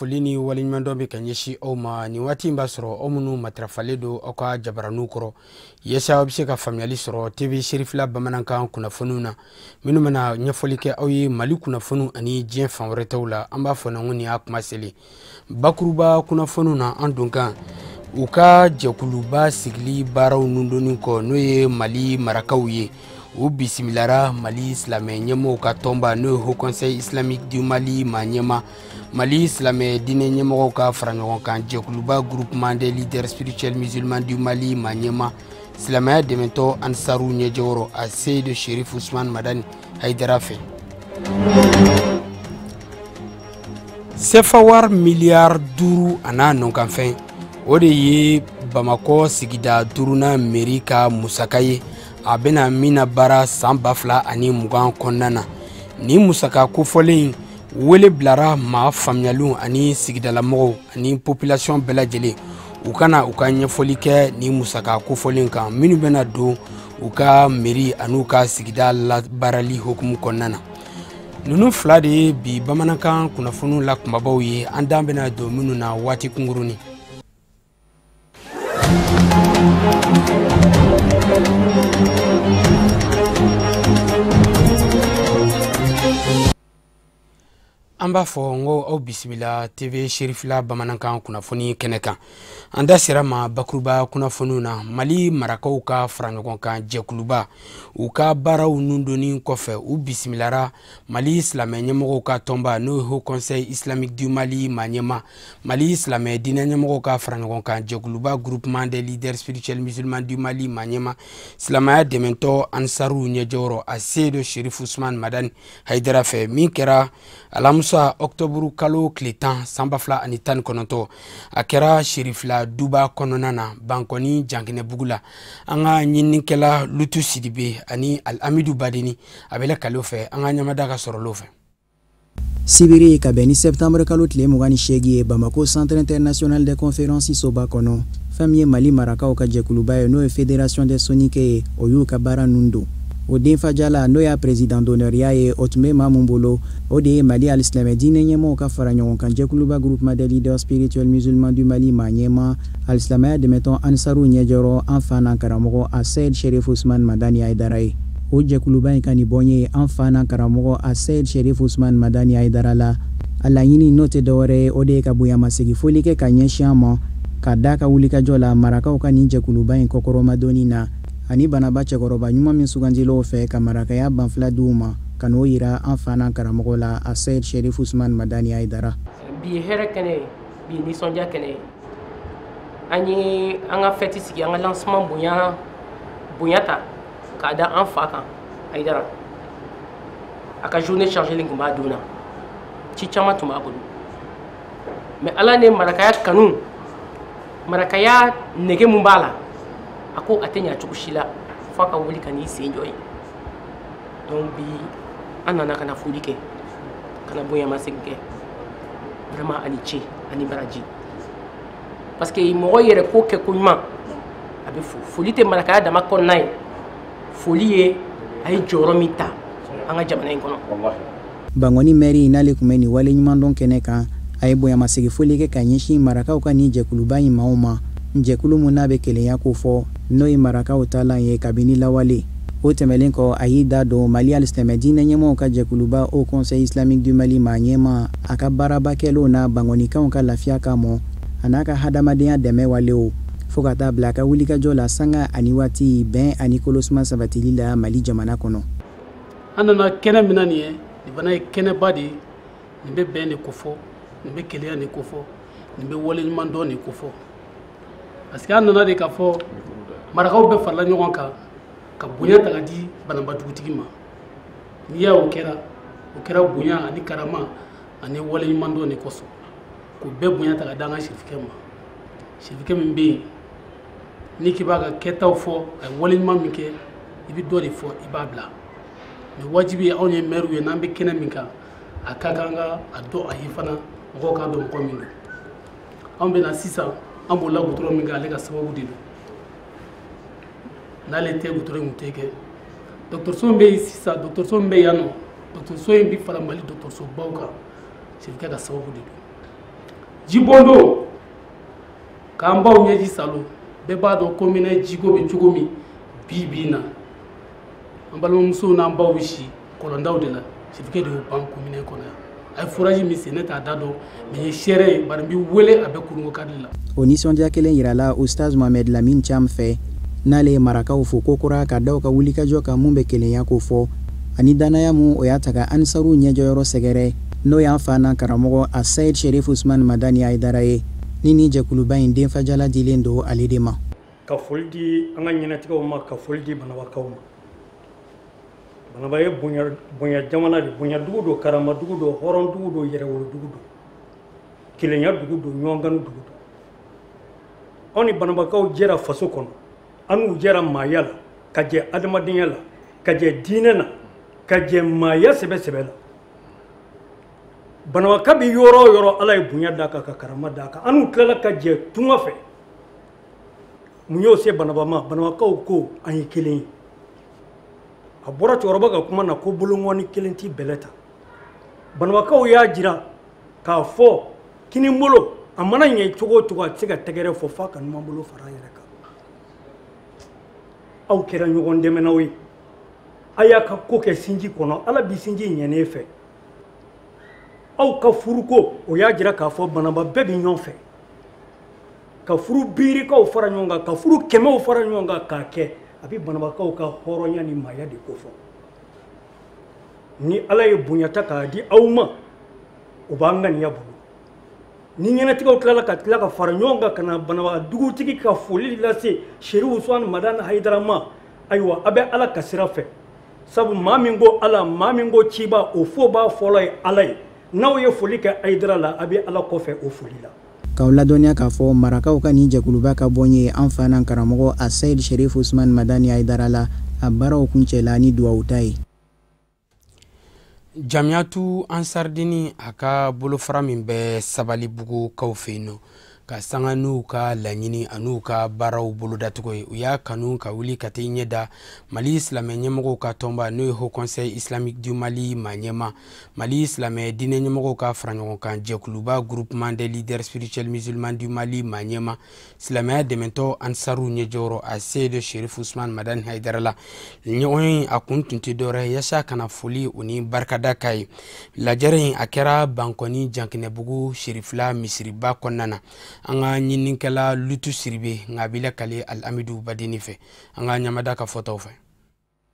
foli ni waliɲuman dɔ bɛ ka ɲɛsin aw ma nin waati in b'a sɔrɔ aw minnu matarafalen don aw ka jabaraniw kɔrɔ yasa aw bɛ se ka faamuyali sɔrɔ TV Sherifila bamanankan kunnafoniw na minnu bɛna ɲɛfɔli kɛ aw ye Mali kunnafoniw ani diɲɛ fan wɛrɛ taw la an b'a fɔ na ko nin y'a kuma seli bakuruba kunnafoniw na an don kan u ka jɛkuluba sigili baaraw nundonni kɔ n'o ye Mali marakaw ye u bisimilara Mali silamɛ ɲɛmɔgɔw ka tɔnba n'o ye Haut Conseil Islamique du Mali maa ɲɛma Mali silamɛ diinɛ ɲɛmɔgɔw ka fara ɲɔgɔn kan jɛkuluba groupement des leaders spirituels musulmans du Mali maa ɲɛma silamɛya dɛmɛtɔ Ansaru ɲɛjɔyɔrɔ a Seyidu Sherif Usman Madani Haidara fɛ CFA miliyari 5 a n'a nɔkanfɛn o de ye Bamakɔ sigida 5nan mairie ka musaka ye a bɛna mina baara san 2020 kɔnɔna na ni musaka kofɔlen wele bilara maa faamuyaliw ani sigidalamɔgɔw ani population bɛɛ lajɛlen u kana u ka ɲɛfɔli kɛ ni musaka kofɔlen kan minnu bɛna don u ka mairie ani u ka sigida labaarali hukumu kɔnɔna na ninnu fila de ye bi bamanankan kunnafoniw la kumabaw ye an dan bɛna don minnu na waati kungurunin an b'a fɔ n ko aw bisimila TV Sherifila bamanankan kunnafoni kɛnɛ kan an da sera ma bakuruba kunnafoniw na Mali marakaw ka fara ɲɔgɔn kan jɛkuluba u ka baaraw nundonni kɔfɛ u bisimilara Mali silamɛ ɲɛmɔgɔw ka tɔnba n'o ye Haut Conseil Islamique du Mali maa ɲɛma Mali silamɛ diinɛ ɲɛmɔgɔw ka fara ɲɔgɔn kan jɛkuluba groupement des leaders spirituels musulmans du Mali maa ɲɛma silamɛya dɛmɛtɔ Ansaru ɲɛjɔyɔrɔ a Seyidu Sherif Usman Madani Haidara fɛ min kɛra alamusa octobre kalo tile 10 san 2019 a kɛra Sherifila duba kɔnɔna na Bankɔni Jankinɛbugu la an ka ɲininikɛla Lutu Sidibe ani Al-Amidou Badeni a bɛ kalo fɛ an ka ɲamada ka sɔrɔlo fɛ Sibiri ka bɛn ni septembre kalo tile 28 ye Bamako Centre International de Conférences Soba kɔnɔ fɛn min ye Mali marakaw ka jɛkuluba ye n'o ye Fédération des Soniques ye o y'u ka baara nun don o denfajala n'o y'a président d'honneur ye o tun bɛ maa mun bolo o de ye Mali alisilamɛ diinɛ ɲɛmɔgɔw ka fara ɲɔgɔn kan jɛkuluba groupement des leaders spirituels musulmans du Mali maa ɲɛma alisilamɛya dɛmɛtɔ Ansaru ɲɛjɔrɔ an fa n'an karamɔgɔ a Seyidu Sherif Usman Madani Haidara ye o jɛkuluba in ka nin bɔn ye an fa n'an karamɔgɔ a Seyidu Sherif Usman Madani Haidara la a laɲini n'o tɛ dɔwɛrɛ ye o de ye ka bonyamasegi foli kɛ ka ɲɛsin an ma ka da ka wulikajɔ la marakaw ka nin jɛkuluba in kɔkɔrɔmadonni na ani banaba cɛkɔrɔba ɲuman min sugandilaw fɛ ka marakaya banfila d'u ma ka n'o yira an fa n'an karamɔgɔ la a Seyidu Sherif Usman Madani Haidara bi hɛrɛ kɛnɛ bi nisɔndiya kɛnɛ an ye an ka fɛti sigi an ka lancement bonya ta k'a da an fa kan Haidara a ka journée chargée tun b'a don na ci caman tun b'a bolo mais ala ne marakaya kanu marakaya nege mun b'a la a ko a tɛ ɲa cogo si la f'a ka wuli ka n'i sen jɔ ye donc bi an nana ka na foli kɛ ka na bonyamasegin kɛ vraiment ani ce ani baraji parce que mɔgɔ yɛrɛ ko kɛ ko ɲuman a bɛ fo foli tɛ marakaya dama kɔnɔna ye foli ye a ye jɔyɔrɔ min ta an ka jamana in kɔnɔ Bankɔni mairie n'ale tun bɛ nin wale ɲuman dɔn kɛnɛ kan a ye bonyamasegin foli kɛ ka ɲɛsin marakaw ka nin jɛkuluba in maaw ma jɛkulu mun n'a bɛ kelenya ko fɔ n'o ye marakaw taalan ye kabini lawale o tɛmɛlen kɔ a y'i da don Mali alisilamɛ diinɛ ɲɛmɔgɔw ka jɛkuluba Haut Conseil Islamique du Mali maa ɲɛma a ka baarabakɛlaw na bankɔnikanw ka lafiya kama a n'a ka hadamadenya dɛmɛ walew fo ka taa bila a ka wulikajɔ la sanga ani waati bɛn ani kolosuma sabatili la Mali jamana kɔnɔ an nana kɛnɛ min na nin ye nin fana ye kɛnɛba de ye nin bɛ bɛn de kofɔ nin bɛ kelenya de kofɔ nin bɛ waleɲuman dɔn de kofɔ parce que an nana de k'a fɔ marakaw bɛɛ farala ɲɔgɔn kan ka bonya ta ka di banabadugutigi ma n'i y'a o kɛra bonya ani karama ani waleɲuman dɔn de kosɔn k'o bɛɛ bonya ta ka di an ka sirifikɛ ma sirifikɛ min bɛ yen n'i k'i b'a ka kɛtaw fɔ a ye waleɲuman min kɛ i bɛ dɔ de fɔ i b'a bila mais wajibi ye anw ye maire ye n'an bɛ kɛnɛ min kan a ka kan ka a dɔn a ye fana mɔgɔw k'a dɔn mɔgɔ min don anw bɛ na sisan an b'ola gutoro min kɛ ale ka sababu de don n'ale tɛ gutoro in tun tɛ kɛ dɔgɔtɔrɔso min bɛ yen sisan dɔgɔtɔrɔso min bɛ yan nɔ dɔgɔtɔrɔso in bɛ fara Mali dɔgɔtɔrɔsobaw kan sirikɛ ka sababu de don jibondo k'an baw ɲɛji salo bɛɛ b'a dɔn ko minɛ jiko bɛ cogo min bi bi na an balimamusow n'an baw bɛ si kɔlɔndaw de la sifike de y'o ban ko minɛ kɔnɔ yan a ye foraji min sen ne t'a da dɔn mais ye seere ye bari n bɛ wele a bɛ kurunko kadi la. o nisɔndiya kelen yirala Ustaz Mohamed Lamine Thiam fɛ n'ale ye marakaw fo ko kura ka daw ka wulikajɔ kan mun bɛ kelenya ko fɔ ani danaya mun o y'a ta ka Ansaru ɲɛjɔyɔrɔ sɛgɛrɛ n'o y'an fa n'an karamɔgɔ a Saïd Cherif Ousmane Madani Aidara ye ni ni jɛkuluba in denfajala dilen don ale de ma. Ka foli di an ka ɲɛnatigɛw ma, ka foli di banabakaw ma. Banaba ye bonya jamana de, bonya dugu do, karama dugu do, hɔrɔn dugu do, yɛrɛwolo dugu do, kelenya dugu do, ɲɔgɔnganu dugu do. Anw ni banabakaw jɛra faso kɔnɔ, an n'u jɛra maaya la, ka jɛ adamadenya la, ka jɛ diinɛ na, ka jɛ maaya sɛbɛ la. Banabaka bi yɔrɔ o yɔrɔ Ala ye bonya d'a kan ka karama d'a kan. An n'u tilala ka jɛ tunga fɛ. Mun y'o se banaba ma, banabakaw ko an ye kelen ye. A bɔra cɛkɔrɔba ka kuma na ko bolongɔni kelen t'i bɛlɛ ta. Banabakaw y'a jira k'a fɔ kinibolo a mana ɲɛ cogo o cogo a tɛ se ka tɛgɛrɛ fɔ f'a ka numan bolo fara a yɛrɛ kan. Aw kɛra ɲɔgɔn dɛmɛnaw ye. A y'a ka ko kɛ sinji kɔnɔ, Ala bi sinji ɲɛnen fɛ. Aw ka furuko o y'a jira k'a fɔ banaba bɛɛ bi ɲɔgɔn fɛ. Ka furu biirikaw fara ɲɔgɔn kan, ka furu kɛmɛw fara ɲɔgɔn kan k'a kɛ. A bɛ banabakaw ka hɔrɔnya ni maaya de ko fɔ. Ni Ala ye bonyata k'a di aw ma, o b'an ŋaniya bolo. Ni ɲɛnatigɛw tilala ka fara ɲɔgɔn kan ka na banaba dugutigi ka foli lase Cherif Ousmane Madani Aidara ma, ayiwa a bɛ Ala ka sira fɛ. Sabu maa min ko Ala, maa min ko ciba, o fo b'a fɔlɔ ye Ala ye. N'aw ye foli kɛ Aidara la, a bɛ Ala kɔfɛ o foli la. K'aw ladɔnniya k'a fɔ marakaw ka nin jɛkuluba ka bɔ ye an fa n'an karamɔgɔ a Saïd Cherif Ousmane Madani Aidara la a baaraw kuncɛla ni duwawu ta ye. Jamiyatu Ansardini a ka bolofara min bɛ Sabalibugu kaw fɛ yen nɔ ka sanga n'u ka laɲini an'u ka baaraw bolodatogo ye u y'a kanu ka wuli ka taa ɲɛda Mali silamɛ ɲɛmɔgɔw ka tɔnba n'o ye Haut Conseil Islamique du Mali maɲɛma Mali silamɛ diinɛ ɲɛmɔgɔw ka fara ɲɔgɔn kan jɛkuluba Groupement des leaders spirituels musulmans du Mali maɲɛma silamɛya dɛmɛtɔ Ansaru ɲɛjɔyɔrɔ a Saïd Cherif Ousmane Madani Aidara la ɲɔgɔn a kun tun tɛ dɔwɛrɛ yasa kana foli u ni barikada k'a ye lajɛrɛ a kɛra Bankɔni Jankinɛbugu Sherifla misiriba kɔnɔna na an ka ɲininikɛla Lutu Siribe nka a bɛ lakale Al-Amidou Badini fɛ an ka ɲamada ka fɔtaw fɛ.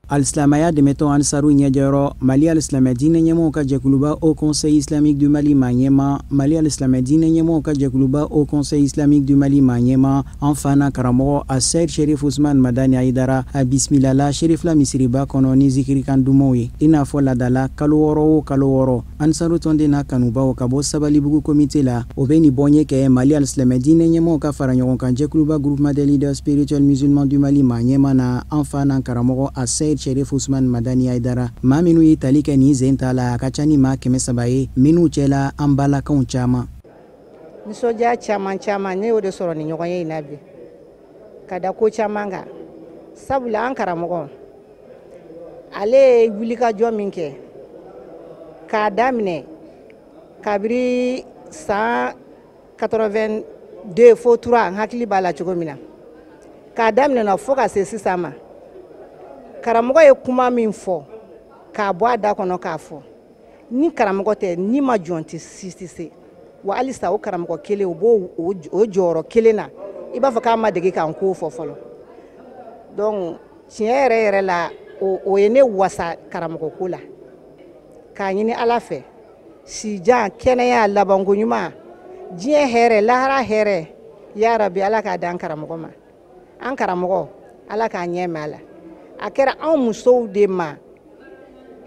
Al-Silamaya dɛmɛtɔ Ansaru ɲɛjɔyɔrɔ Mali al-Silamɛ diinɛ ɲɛmɔgɔw ka jɛkuluba Haut Conseil Islamique du Mali maɲɛma Mali al-Silamɛ diinɛ ɲɛmɔgɔw ka jɛkuluba Haut Conseil Islamique du Mali maɲɛma an fa n'a karamɔgɔ a Saïd Cherif Ousmane Madani Aidara a bisimilala Sherifla misiriba kɔnɔ ni zikirikan dumanw ye i n'a fɔ ladala kalo wɔɔrɔ o kalo wɔɔrɔ Ansaru tɔnden n'a kanubaw ka bɔ Sabalibugu komite la o bɛ nin bɔnɲɛ kɛ Mali al-Silamɛ diinɛ ɲɛmɔgɔw ka fara ɲɔgɔn kan jɛkuluba Groupement des leaders spirituels musulmans du Mali maɲɛma na an fa n'an karamɔgɔ a Saïd Cherif Ousmane Madani Aidara maa minnu ye tali kɛ nin zen ta la a ka ca ni maa 300 ye minnu cɛla an balakaw caman. Nisɔndiya caman ne y'o de sɔrɔ ni ɲɔgɔn ye in na bi ka da ko caman kan sabula an karamɔgɔ ale ye wulikajɔ min kɛ k'a daminɛ kabiri san 82 fo 3 n hakili b'a la cogo min na k'a daminɛ fo ka se sisan ma karamɔgɔ ye kuma min fɔ k'a bɔ a da kɔnɔ k'a fɔ ni karamɔgɔ tɛ ni ma jɔn tɛ si wa halisa o karamɔgɔ kelen o b'o o jɔyɔrɔ kelen na i b'a fɔ k'a ma dege k'an ko fɔ fɔlɔ donc tiɲɛ yɛrɛ la o ye ne wasa karamɔgɔ ko la k'a ɲini Ala fɛ sijan kɛnɛya labanko ɲuman diɲɛ hɛrɛ lahara hɛrɛ ya Rabbi Ala k'a d'an karamɔgɔ ma an karamɔgɔ Ala k'a ɲɛ mɛn a la a kɛra anw musow de ma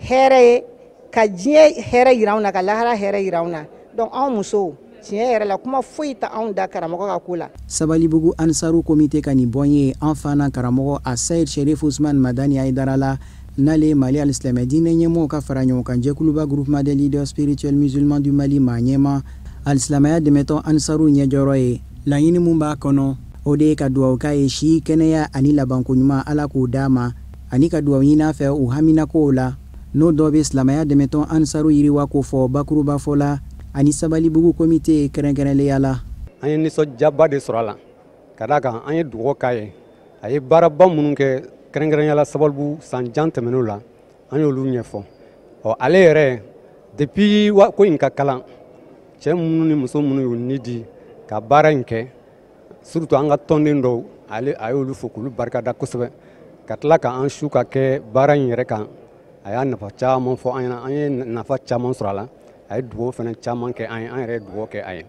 hɛrɛ ye ka diɲɛ hɛrɛ yira anw na ka lahara hɛrɛ yira anw na donc anw musow tiɲɛ yɛrɛ la kuma foyi ta anw da karamɔgɔ ka ko la. Sabalibugu Ansaru komite ka nin bɔn ye an fa n'an karamɔgɔ a Saïd Cherif Ousmane Madani Aidara la n'ale Mali al-Silamɛ diinɛ ɲɛmɔgɔw ka fara ɲɔgɔn kan jɛkuluba Groupement des leaders spirituels musulmans du Mali maɲɛma al-Silamɛya dɛmɛtɔ Ansaru ɲɛjɔyɔrɔ ye laɲini mun b'a kɔnɔ o de ye ka duwawu k'a ye si kɛnɛya ani labanko ɲuman Ala k'o d'a ma ani ka duwawu ɲini a fɛ u haminakow la n'o dɔ bɛ silamɛya dɛmɛtɔ Ansaru yiriwa ko fɔ bakuruba fɔ la ani Sabalibugu comité kɛrɛnkɛrɛnnenya la. An ye nisɔndiyaba de sɔrɔ a la ka d'a kan an ye dugawu k'a ye a ye baaraba minnu kɛ kɛrɛnkɛrɛnnenya la Sabalibugu san jan tɛmɛn'o la an y'olu ɲɛfɔ ale yɛrɛ depuis ko in ka kalan cɛ minnu ni muso minnu y'u ni di ka baara in kɛ surtout an ka tɔnden dɔw a y'olu fo k'olu barikada kosɛbɛ ka tila ka an su ka kɛ baara in yɛrɛ kan a y'a nafa caman fɔ an ɲɛna an ye nafa caman sɔrɔ a la a ye dugawu fana caman kɛ an ye an yɛrɛ ye dugawu kɛ a ye.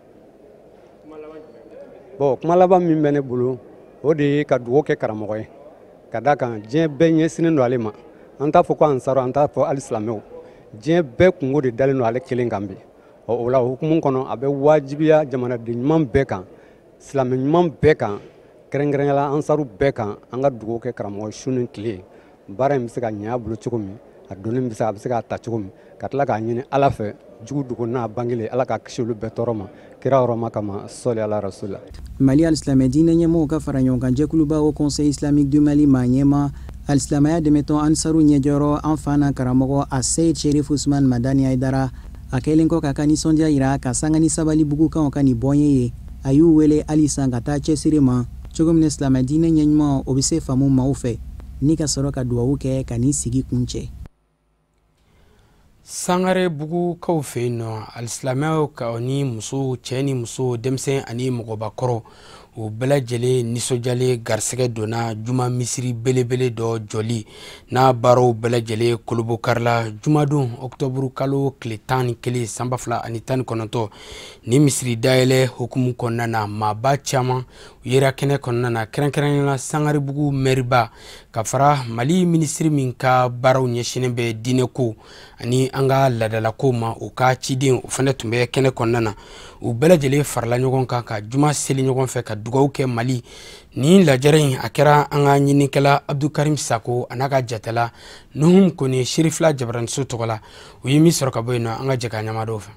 Bon kuma laban min bɛ ne bolo o de ye ka dugawu kɛ karamɔgɔ ye ka d'a kan diɲɛ bɛɛ ɲɛsinnen don ale ma an t'a fɔ ko ansaro an t'a fɔ hali silamɛw diɲɛ bɛɛ kungo de dalen don ale kelen kan bi o la hukumu kɔnɔ a bɛ wajibiya jamanaden ɲuman bɛɛ kan silamɛ ɲuman bɛɛ kan kɛrɛnkɛrɛnnenya la ansaru bɛɛ kan an ka dugawu kɛ karamɔgɔ su ni tile baara in bɛ se ka ɲɛ a bolo cogo min a donni bɛ se a bɛ se k'a ta cogo min ka tila k'a ɲini ala fɛ jugu dogo n'a bangelen ala ka kisi olu bɛɛ tɔɔrɔ ma kira yɔrɔ ma kama sɔli ala rasula. Mali alisilamɛ diinɛ ɲɛmɔgɔw ka fara ɲɔgɔn kan jɛkuluba au conseil islamique du Mali maa ɲɛma alisilamɛya dɛmɛtɔn ansaru ɲɛjɔyɔrɔ an fa n'a karamɔgɔ a Seyid Sherif Usman Madani Aidara a kɛlen kɔ ka ka nisɔndiya yira ka sanga ni Sabalibugukanw ka nin bɔnɲɛ ye a y'u wele halisa ka taa cɛsiri ma cogo min silamɛ diinɛ ɲɛɲuman o bɛ se faamu maaw fɛ ni ka sɔrɔ ka duwawu kɛ ka nin sigi kun cɛ. Sangarebugukaw fɛ yen nɔ alisilamɛw ka ni muso cɛ ni muso denmisɛn ani mɔgɔbakɔrɔ o bɛɛ lajɛlen nisɔndiyalen garisɛgɛ donna juma misiri belebele dɔ jɔli n'a baaraw bɛɛ lajɛlen kolobo karila jumadon octobre kalo tile 11 san 2019 ni misiri dayɛlɛ hukumu kɔnɔna na maaba caman u yera kɛnɛ kɔnɔna na kɛrɛnkɛrɛnnenya Sangarebugu mɛriba ka fara Mali minisiri min ka baaraw ɲɛsinnen bɛ diinɛ ko ani an ka ladalako ma o ka ciden o fana tun bɛ kɛnɛ kɔnɔna na u bɛɛ lajɛlen farala ɲɔgɔn kan ka juma seli ɲɔgɔn fɛ ka dugawu kɛ Mali ni lajɛrɛ in a kɛra an ka ɲinikɛla Abdukarim Sako a n'a ka jatela Nuhum Kone Sherifla Jabaraniso tɔgɔ la u ye min sɔrɔ ka bɔ yen nɔ an ka jɛ ka ɲɛma dɔw fɛ.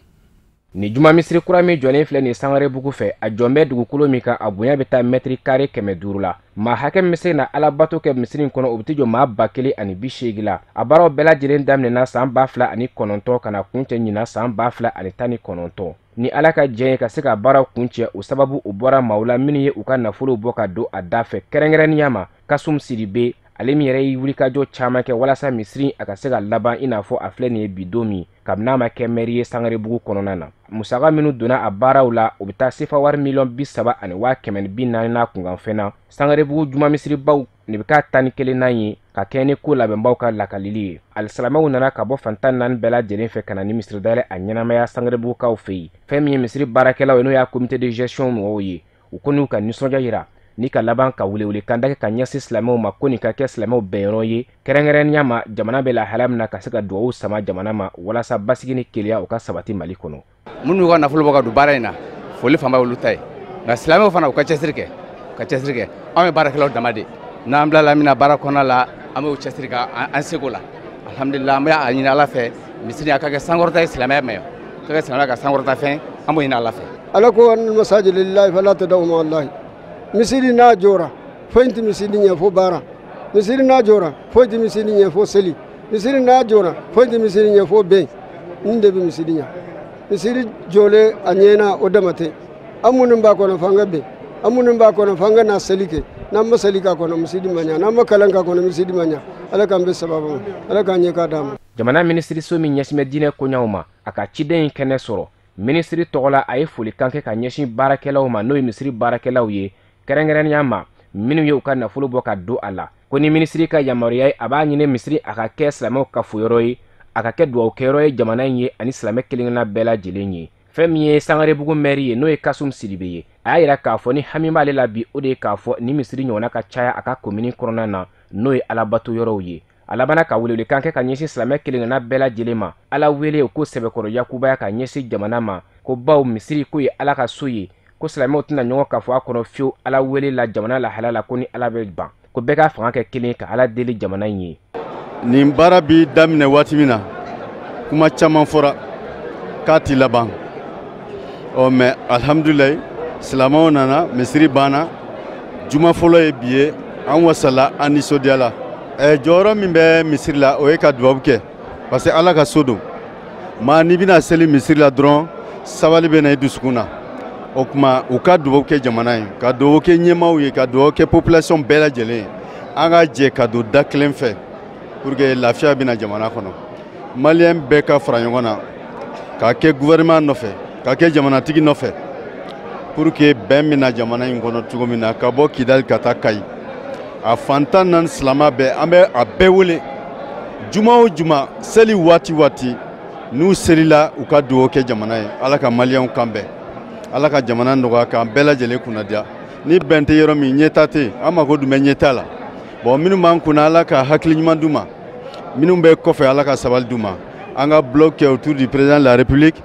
Ni juma misiri kura min jɔlen filɛ nin Sangarebugu fɛ a jɔn bɛ dugukolo min kan a bonya bɛ taa mètre carré 500 la maa hakɛ min bɛ se na alabato kɛ misiri in kɔnɔ o bɛ jɔ maa 1080 la a baaraw bɛɛ lajɛlen daminɛna san 2009 ka na kuncɛ ɲina san 2019 ni ala ka jɛn ye ka se ka baaraw kuncɛ o sababu o bɔra maaw la minnu ye u ka nafolo bɔ ka don a da fɛ kɛrɛnkɛrɛnnenya ma Kasum Sidibe ale min yɛrɛ ye wulikajɔ caman kɛ walasa misiri a ka se ka laban i n'a fɔ a filɛ nin ye bi don min kabini a ma kɛ mɛri ye Sangarebugu kɔnɔna na musaka minnu donna a baaraw la o bɛ taa sefa wari $30,140 n'a kunkanfɛn na Sangarebugu juma misiribaw ne bɛ ka 11 nan ye ka kɛ ni ko labɛnbaw ka lakalili ye alisilamɛw nana ka bɔ fan 14 bɛɛ lajɛlen fɛ ka na ni misiri dayɛlɛ a ɲɛnamaya Sangarebugukaw fɛ yen fɛn min ye misiri baarakɛlaw ye n'o y'a comité de gestion mɔgɔw ye u ko n'u ka nisɔndiya yira ni ka laban ka welewele kan da kɛ ka ɲɛsin silamɛw ma ko nin ka kɛ silamɛw bɛnyɔrɔ ye kɛrɛnkɛrɛnnenya ma jamana bɛ lahala min na ka se ka duwawu sama jamana ma walasa basigi ni keleya o ka sabati Mali kɔnɔ. Minnu ka nafolo bɔ ka don baara in na foli fanba olu ta ye nka silamɛw fana u ka cɛsiri kɛ anw ye baarakɛlaw dama de n'an bilala min na baara kɔnɔna la an b'o cɛsiri ka an seko la alhamdulillah an bɛ a ɲini ala fɛ misiri a ka kɛ sankɔrɔta ye silamɛya ma ka kɛ silamɛya ka sankɔrɔta fɛn an b'o ɲini ala fɛ. ala ko anil masajida lillahi fala tad'u ma'a allahi misiri n'a jɔra foyi tɛ misiri ɲɛ fo baara misiri n'a jɔra foyi tɛ misiri ɲɛ fo seli misiri n'a jɔra foyi tɛ misiri ɲɛ fo bɛn nin de bɛ misiri ɲɛ misiri jɔlen a ɲɛna o dama tɛ an minnu b'a kɔnɔ f'an ka bɛn an minnu b'a kɔnɔ f'an ka na seli kɛ n'an ma seli k'a kɔnɔ misiri ma ɲɛ n'an ma kalan k'a kɔnɔ misiri ma ɲɛ ala k'an bɛ sababu ma ala k'an ɲɛ k'a d'a ma. jamana minisiriso min ɲɛsin bɛ diinɛ koɲɛw ma a ka ciden in kɛnɛ sɔrɔ minisiri tɔgɔ la a ye folikan kɛ ka ɲɛsin baarakɛlaw ma n'o ye misiri baarakɛlaw ye kɛrɛnkɛrɛnnenya ma minnu ye u ka nafolo bɔ ka don a la ko ni minisiri ka yamaruya ye a b'a ɲini misiri a ka kɛ silamɛw ka foyɔrɔ ye a ka kɛ duwawukɛyɔrɔ ye jamana in ye ani silamɛ kelen-kelenna bɛɛ lajɛlen ye fɛn min ye Sangarebugu mɛri ye n'o ye Kasum Sidibe ye a y'a yira k'a fɔ ni hami b'ale la bi o de ye k'a fɔ ni misiri ɲɔgɔnna ka caya a ka komini kɔnɔna na n'o ye alabato yɔrɔw ye a labana ka welewelekan kɛ ka ɲɛsin silamɛ kelen-kelenna bɛɛ lajɛlen ma ala wele o ko sɛbɛkɔrɔ yakubaya ka ɲɛsin jamana ma ko baw misiri ko ye ala ka so ye ko silamɛw tɛna ɲɔgɔn ka fɔ a kɔnɔ fiyewu ala wele la jamana lahala la ko ni ala bɛ ban ko bɛɛ ka fanga kɛ kelen ka ala deli jamana in ye. nin baara bi daminɛ waati min na kuma caman fɔra k'a ti laban mais alhamdulilayi silamɛw nana misiri banna juma fɔlɔ ye bi ye an wasala an nisɔndiyala jɔyɔrɔ min bɛ misiri la o ye ka dubabu kɛ parce que ala ka so don maa n'i bɛna seli misiri la dɔrɔn sabali bɛ na i dusukun na o kuma u ka dugawu kɛ jamana ye ka dugawu kɛ ɲɛmaaw ye ka dugawu kɛ population bɛɛ lajɛlen ye an ka jɛ ka don da kelen fɛ pour que lafiya bɛna jamana kɔnɔ maliyɛn bɛɛ ka fara ɲɔgɔn na ka kɛ gouvernement nɔfɛ ka kɛ jamanatigi nɔfɛ pour que bɛn bɛna jamana in kɔnɔ cogo min na ka bɔ Kidali ka taa Kayi a fantan naani silama bɛɛ an bɛ a bɛɛ wele juma o juma seli waati waati n'u selila u ka dugawu kɛ jamana ye ala ka maliyɛnw kanbɛn ala ka jamana nɔgɔya k'an bɛɛ lajɛlen kunnadiya ni bɛn tɛ yɔrɔ min ɲɛta tɛ yen an mako dun bɛ ɲɛta la bon minnu b'an kunna ala ka hakili ɲuman d'u ma minnu bɛ kɔfɛ ala ka sabali d'u ma an ka bloc kɛ autour du président de la république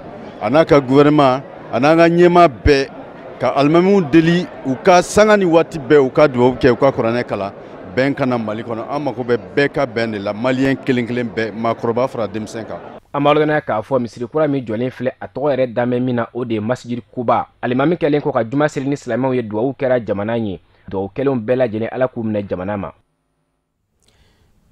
a n'a ka gouvernement a n'an ka ɲɛmaa bɛɛ ka alimamiw deli u ka sanga ni waati bɛɛ u ka dugawu kɛ u ka kuranɛ kalan bɛn kana mali kɔnɔ an mako bɛ bɛɛ ka bɛn de la maliyɛn kelen kelen bɛɛ maakɔrɔba fara denmisɛn kan an b'a lɔn k'a fɔ misiri kura min jɔlen filɛ a tɔgɔ yɛrɛ damɛ min na o de ye masjid kuba alimami kɛlen kɔ ka juma seli ni silamɛw ye dugawu kɛra jamana ye dugawu kɛlenw bɛɛ lajɛlen ala k'u minɛ jamana ma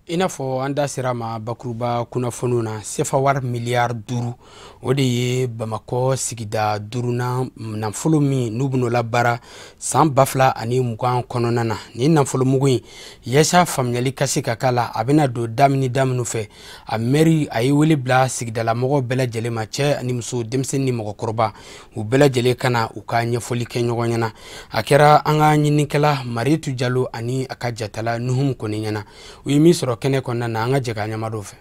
I n'a fɔ an da sera ma bakuruba kunnafoniw na sefa wari miliyari 5 o de ye Bamakɔ sigida 5nan nafolo min n'u bɛn'o labara san 2020 kɔnɔna na ni nafolo mugu in yasa faamuyali ka se ka k'a la a bɛna don da minnu fɛ a mairie a ye wele bila sigidalamɔgɔw bɛɛ lajɛlen ma cɛ ani muso denmisɛnnin ni mɔgɔkɔrɔba u bɛɛ lajɛlen kana u ka ɲɛfɔli kɛ ɲɔgɔn ɲɛna a kɛra an ka ɲininikɛla Mariyetu Jalo ani a ka jatala Nuhum Kone ɲɛna u ye min sɔrɔ kɛnɛ kɔnɔna na an ka jɛka ɲamado fɛ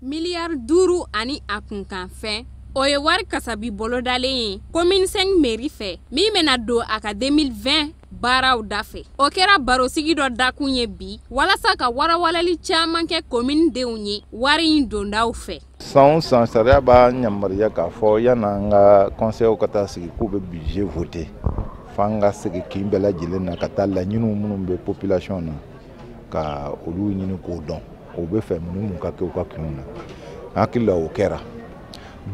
miliyari 5 ani a kunkan fɛn o ye wari kasabi bolodalen ye commune 5 mairie fɛ min bɛna don a ka 2020 baaraw dafɛ o kɛra barosigi dɔ dakun ye bi walasa ka warawalali caman kɛ commune denw ye wari in dondaw fɛ san sariya b'a yamaruya k'a fɔ yan'an ka conseil ka taa sigi k'u bɛ budget voter f'an ka sigi kin bɛɛ lajɛlen na ka taa laɲiniw minnu bɛ population na ka olu ɲini k'o dɔn o bɛ fɛ minnu ka kɛ u ka kinw na hakili la o kɛra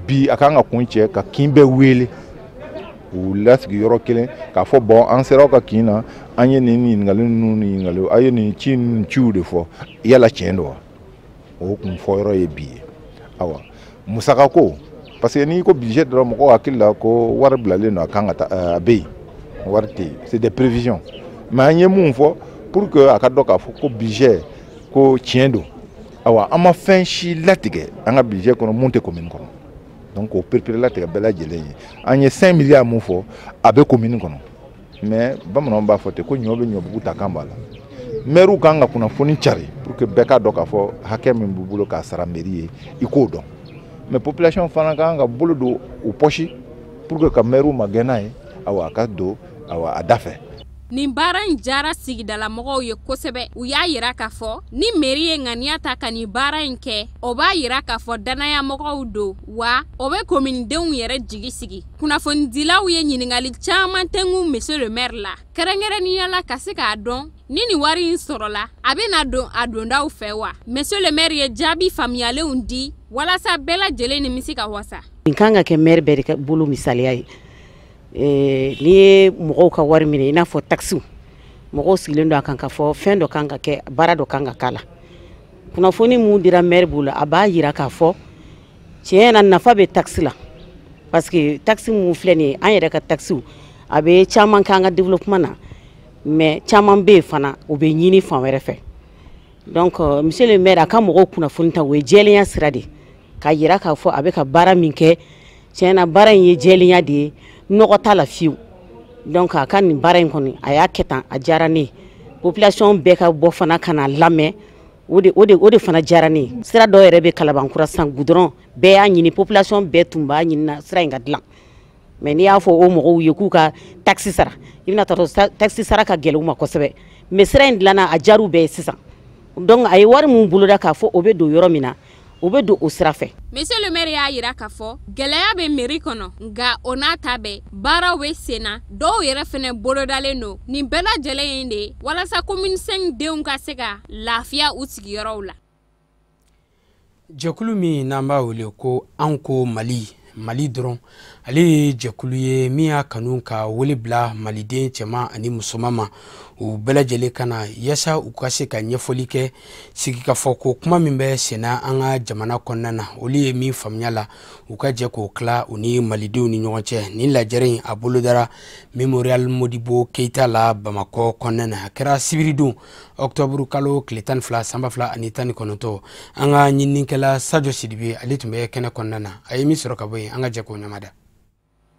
bi a kan ka kun cɛ ka kin bɛɛ wele u lasigi yɔrɔ kelen k'a fɔ bon an sera ka kin na an ye nin ɲininkali ninnu ni ɲininkali a ye nin ci ninnu ciw de fɔ yala tiɲɛ don wa o kun fɔ yɔrɔ ye bi ye awa musaka ko parce que n'i ko budget dɔrɔn mɔgɔw hakili la ko wari bilalen don a kan ka taa a bɛ yen wari tɛ yen c'est des prévisions mais an ye mun fɔ pour que a ka dɔn k'a fɔ ko budget ko tiɲɛ don awa an ma fɛn si latigɛ an ka budget kɔnɔ mun tɛ commune kɔnɔ donc o perepere latigɛ bɛɛ lajɛlen ye an ye 5 milliards mun fɔ a bɛ commune kɔnɔ mais bamananw b'a fɔ ten ko ɲɔ bɛ ɲɔbugu ta kan b'a la maire kan ka kunnafoni cari pour que bɛɛ ka dɔn k'a fɔ hakɛ min b'u bolo k'a sara mairie ye i k'o dɔn mais population fana kan ka bolo don u poche pour que ka maire ma gɛn n'a ye awa a ka don awa a da fɛ nin baara in jara sigidalamɔgɔw ye kosɛbɛ u y'a yira k'a fɔ ni mairie ye ŋaniya ta ka nin baara in kɛ o b'a yira k'a fɔ danayamɔgɔw don wa o bɛ komindenw yɛrɛ jigi sigi kunnafonidilaw ye ɲiningali caman tɛngu monsieur le maire la kɛrɛnkɛrɛnnenya la ka se k'a dɔn ni nin wari in sɔrɔla a bɛna don a dondaw fɛ wa monsieur le maire ye jaabi faamuyalenw di walasa bɛɛ lajɛlen nimisi ka wasa nin kan ka kɛ maire bɛɛ de bolo misaliya ye ni ye mɔgɔw ka wari minɛ i n'a fɔ taxi mɔgɔw sigilen don a kan ka fɔ fɛn dɔ kan ka kɛ baara dɔ kan ka k'a la kunnafoni mun dira maire bolo a b'a yira k'a fɔ tiɲɛ na nafa bɛ taxi la parce que taxi mun filɛ nin ye an yɛrɛ ka taxi a bɛ caman k'an ka développement na mais caman bɛ yen fana o bɛ ɲini fan wɛrɛ fɛ donc monsieur le maire a ka mɔgɔw kunnafoni ta o ye jɛlenya sira de k'a yira k'a fɔ a bɛ ka baara min kɛ tiɲɛ na baara in ye jɛlenya de ye nɔgɔ t'a la fiyewu donc a ka nin baara in kɔni a y'a kɛ tan a diyara ne ye population bɛɛ ka bɔ fana ka na lamɛn o de fana diyara ne ye sira dɔw yɛrɛ bɛ Kalabankura san goudron bɛɛ y'a ɲini population bɛɛ tun b'a ɲinina sira in ka dilan mais n'i y'a fɔ o mɔgɔw ye k'u ka taxi sara i bɛna taa sɔrɔ taxi sara ka gɛlɛn u ma kosɛbɛ mais sira in dilanna a diyar'u bɛɛ ye sisan donc a ye wari mun boloda k'a fɔ o bɛ don yɔrɔ min na o bɛ don o sira fɛ monsieur le maire y'a yira k'a fɔ gɛlɛya bɛ mairie kɔnɔ nka o n'a ta bɛɛ baaraw bɛ sen na dɔw yɛrɛ fɛnɛ bolodalen don nin bɛɛ lajɛlen ye de walasa commune 5 denw ka se ka lafiya u sigiyɔrɔw la jɛkulu min n'an b'a wele ko an ko mali dɔrɔn ale jɛkulu ye min y'a kanu ka wele bila maliden cɛman ani musoman ma u bɛɛ lajɛlen kana yasa u ka se ka ɲɛfɔli kɛ sigikafɔ ko kuma min bɛ senna an ka jamana kɔnɔna na olu ye min faamuya la u ka jɛ k'o tila u ni malidenw ni ɲɔgɔn cɛ nin lajɛrɛ in a bolodara Memorial Modibo Keita la Bamakɔ kɔnɔna na a kɛra sibiridon Octobre kalo tile 12 sanba 2019 an ka ɲininikɛla Sadio Sidibe ale tun bɛ kɛnɛ kɔnɔna na a ye min sɔrɔ ka bɔ yen an ka jɛ k'o ɲamada.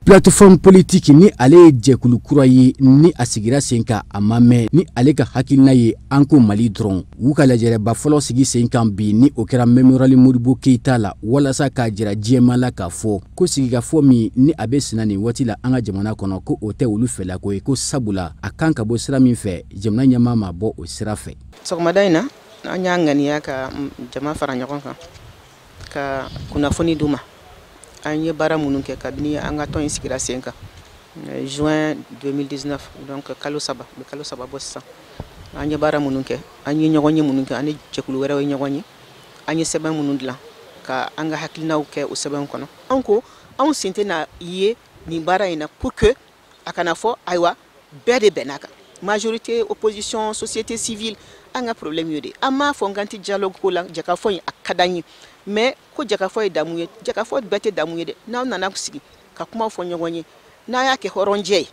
Plateforme politique ni ale ye jɛkulu kura ye ni a sigira sen kan a ma mɛn ni ale ka hakilina ye an ko Mali dɔrɔn u ka lajɛrɛba fɔlɔ sigi sen kan bi ni o kɛra Memorial Modibo Keita la walasa k'a jira diɲɛma la k'a fɔ ko sigikafɔ min ni a bɛ senna nin waati la an ka jamana kɔnɔ ko o tɛ olu fɛlako ye ko sabula a kan ka bɔ sira min fɛ jamana ɲɛmaa ma bɔ o sira fɛ. Sɔgɔmada in na an y'a ŋaniya ka jama fara ɲɔgɔn kan ka kunnafoni d'u ma. An ye baara minnu kɛ kabini an ka tɔn in sigira sen kan juin 2019 donc kalo saba bɔ sisan an ye baara minnu kɛ an ye ɲɔgɔn ye minnu kɛ an ni jɛkulu wɛrɛw ye ɲɔgɔn ye an ye sɛbɛn minnu dilan ka an ka hakilinaw kɛ o sɛbɛn kɔnɔ an ko anw sen tɛ na ye nin baara in na pour que a kana fɔ ayiwa bɛɛ de bɛnna kan majorité opposition société civile an ka problème yo de an m'a fɔ n kan tɛ dialogue ko la jakafɔ in a ka d'an ye mais ko jakafɔ ye damu ye jakafɔ bɛɛ tɛ damu ye dɛ n'aw nana sigi ka kuma fɔ ɲɔgɔn ye n'a y'a kɛ hɔrɔnjɛ ye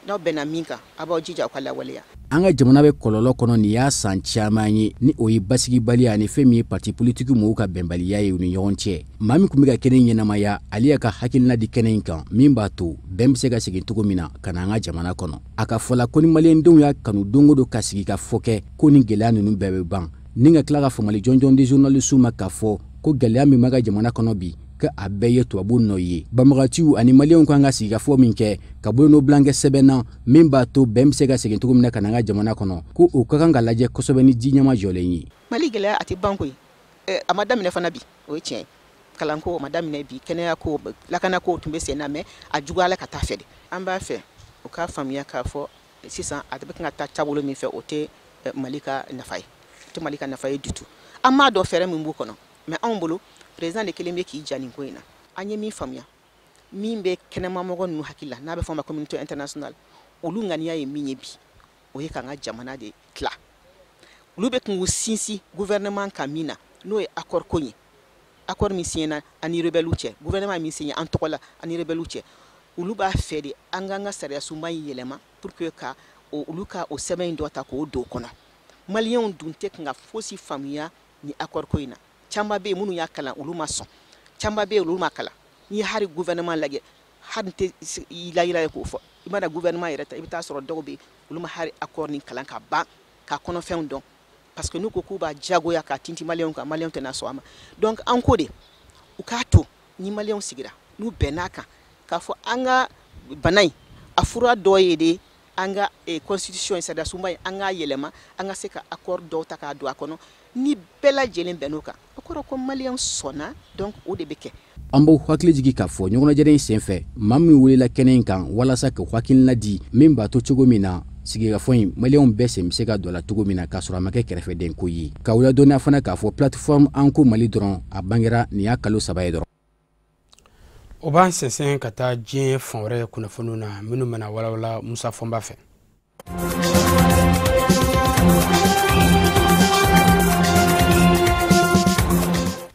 n'aw bɛnna min kan a b'aw jija aw ka lawaleya. An ka jamana bɛ kɔlɔlɔ kɔnɔ nin y'a san caman ye ni o ye basigibaliya ani fɛn min ye parti politique mɔgɔw ka bɛnbaliya ye u ni ɲɔgɔn cɛ maa min tun bɛ ka kɛnɛ ɲɛnamaya ale y'a ka hakilina di kɛnɛ in kan min b'a to bɛn bɛ se ka segin cogo min na ka na an ka jamana kɔnɔ a ka fɔla ko ni maliyɛndenw y'a kanu don o don ka sigi ka fɔ kɛ ko ni gɛlɛya ninnu bɛɛ bɛ ban ni ka tila ka famali jɔnjɔn di journalistes ma k'a fɔ ko gɛlɛya min b'a ka jamana kɔnɔ bi ka a bɛɛ ye tubabu nɔ ye banbagatiw ani maliyɛnw kan ka sigikafɔ min kɛ ka bɔ n'o blankɛ sɛbɛnna min b'a to bɛn bɛ se ka segin cogo min na ka na an ka jamana kɔnɔ ko o ka kan ka lajɛ kosɛbɛ ni ji ɲɛma jɔlen ye. Mali gɛlɛya a tɛ ban koyi a ma daminɛ fana bi o ye tiɲɛ ye kalanko ma daminɛ bi kɛnɛyako lakanako tun bɛ sen na mais a juguyala ka taa fɛ de an b'a fɛ u k'a faamuya k'a fɔ sisan a bɛ kan ka taa taabolo min fɛ o tɛ Mali ka nafa ye o tɛ Mali ka nafa ye du tout an m'a dɔn fɛɛrɛ min b'u kɔnɔ mais anw bolo président de kelen bɛ k'i ja nin ko in na an ye min faamuya min bɛ kɛnɛmamɔgɔ ninnu hakili la n'a bɛ fɔ o ma communauté internationale olu ŋaniya ye min ye bi o ye k'an ka jamana de tila olu bɛ kun sinsin gouvernement kan min na n'o ye accord ko ye accord min signena ani rebelles cɛ gouvernement min signé an tɔgɔ la ani rebelles cɛ olu b'a fɛ de an k'an ka sariya sunba in yɛlɛma pour que ka olu ka o sɛbɛn in dɔ ta k'o don kɔnɔ maliyɛnw dun tɛ kan ka fosi faamuya ni accord ko in na caman bɛ yen minnu y'a kalan olu ma sɔn caman bɛ yen olu ma kalan n'i ye hari gouvernement lajɛ hari tɛ yira ye k'o fɔ i mana gouvernement yɛrɛ ta i bɛ taa sɔrɔ dɔw bɛ yen olu ma hari accord ni kalan ka ban ka kɔnɔfɛnw dɔn parce que n'u ko k'u b'a diyagoya ka tinti maliyɛnw kan maliyɛnw tɛna sɔn a ma donc an ko de u k'a to ni maliyɛnw sigira n'u bɛnn'a kan k'a fɔ an ka bana in a fura dɔ ye de an ka constitution ye sariya sunba ye an k'a yɛlɛma an ka se ka accord dɔw ta k'a don a kɔnɔ ni bɛɛ lajɛlen bɛnn'o kan o kɔrɔ ko maliyɛnw sɔnna donc o de bɛ kɛ. An b'o hakili jigi k'a fɔ ɲɔgɔnnajɛ in senfɛ maa min welela kɛnɛ in kan walasa ka hakilina di min b'a to cogo min na sigikafɔ in maliyɛnw bɛɛ sen bɛ se ka don a la cogo min na k'a sɔrɔ a ma kɛ kɛrɛfɛden ko ye ka wula dɔnniya fana k'a fɔ plateforme an ko Mali dɔrɔn a bangera nin y'a kalo 3 ye dɔrɔn. O b'an sɛnsɛn ka taa diɲɛ fan wɛrɛ kunnafoniw na minnu bɛna walawala Musa Fɔnba fɛ.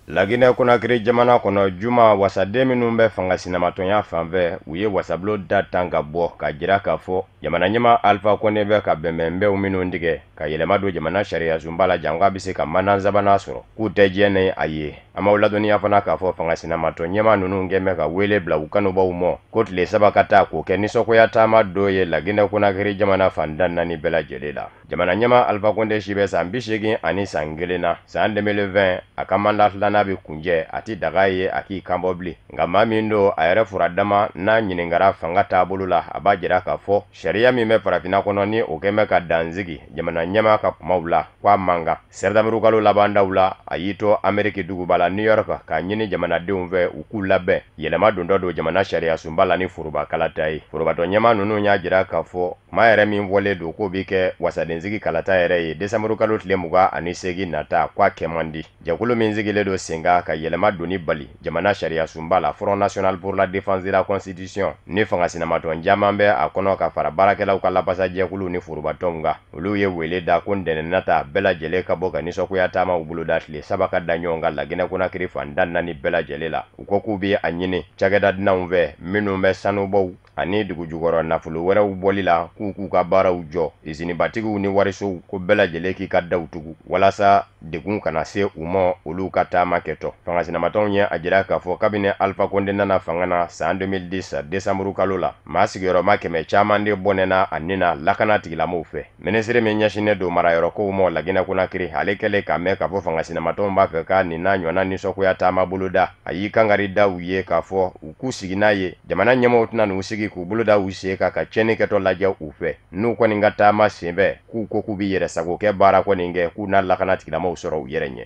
Laginɛ Konakiri jamana kɔnɔ juma wasaden minnu bɛ fanga sinamatɔnya fanfɛ u ye wasabilo da tan ka bɔ ka jira k'a fɔ jamana ɲɛma Alpha Konde bɛ ka bɛnbɛnbɛnw minnu tigɛ ka yɛlɛma don jamana sariya sunba la jan k'a bɛ se ka mana sabanan sɔrɔ k'u tɛ diɲɛ ni a ye an b'aw ladɔnniya fana k'a fɔ fanga sinamatɔ ɲɛma ninnu kɛn bɛ ka wele bila u kanubaw ma ko tile 3 ka taa k'o kɛ nisɔngoya taama dɔ ye Laginɛ Konakiri jamana fantan 4 bɛɛ lajɛlen la jamana ɲɛma Alpha Konde si bɛ san 81 na san 2020 a ka mandat filanan bɛ kunjɛ a ti daga ye a k'i kanbɔ bilen nka maa min don a yɛrɛ fura dama n'a ɲiningara fanga taabolo la a b'a jira k'a fɔ sariya min bɛ farafina kɔnɔ ni o kɛn bɛ ka danzigi jamana ɲɛma ka kumaw la k'a man kan. sɛrɛdamiru kalo labandaw la a y'i to Ameriki duguba la New York k'a ɲini jamanadenw fɛ u k'u labɛn yɛlɛma don dɔ don jamana sariya sunba la ni foroba kalata ye. forobatɔ ɲɛma ninnu y'a jira k'a fɔ kuma yɛrɛ min fɔlen don k'o bi kɛ wasadensigi kalata yɛrɛ ye desanburu kalo tile 28 nata k'a kɛ man di. jɛkulu min sigilen don sen kan ka yɛlɛma doni bali jamana sariya sunba la Front National pour la Défense de la Constitution ni fangasinamatɔn caman bɛ a kɔnɔ ka fara baarakɛlaw ka lapasa jɛkulu ni forobatɔnw kan. olu ye wele da ko ntɛnɛn nata bɛɛ lajɛlen ka bɔ ka nisɔngoya taamaw boloda tile 3 ka da ɲɔgɔn kan Laginɛ Konakiri fan da 4 bɛɛ lajɛlen la. u ko k'u bi a ɲini cakɛda dunanw fɛ minnu bɛ sanubɔw ani dugujukɔrɔ nafolo wɛrɛw bɔli la k'u ka baaraw jɔ. izinibatigiw ni warisow ko bɛɛ lajɛlen k'i ka daw tugu walasa degun kana se u ma olu ka taama kɛtɔ. fangasinamatɔnw ye a jira k'a fɔ kabini Alpha Condé nana fanga na san 2010 desanburu kalo la maa sigiyɔrɔma 100 caman de bɔnɛna a nina lakana tigilamɔgɔw fɛ. minisiri min ɲɛsinnen don marayɔrɔkow ma Laginɛ Konakiri ale kɛlen ka mɛn k'a fɔ fangasinamatɔnw b'a fɛ ka nin n'a ɲɔgɔnna nisɔngoya taama boloda a y'i kangari da u ye k'a fɔ u k'u sigi n'a ye jamana ɲɛmɔgɔw tɛna n'u sigi k'u boloda u sen kan ka tiɲɛni kɛtɔ lajɛ u fɛ. n'u kɔni ka taama sen fɛ k'u ko k'u bi yɛrɛ sago kɛ baara kɔni kɛ k'u n'a lakana tigilamɔgɔw sɔrɔ u yɛrɛ ɲɛ.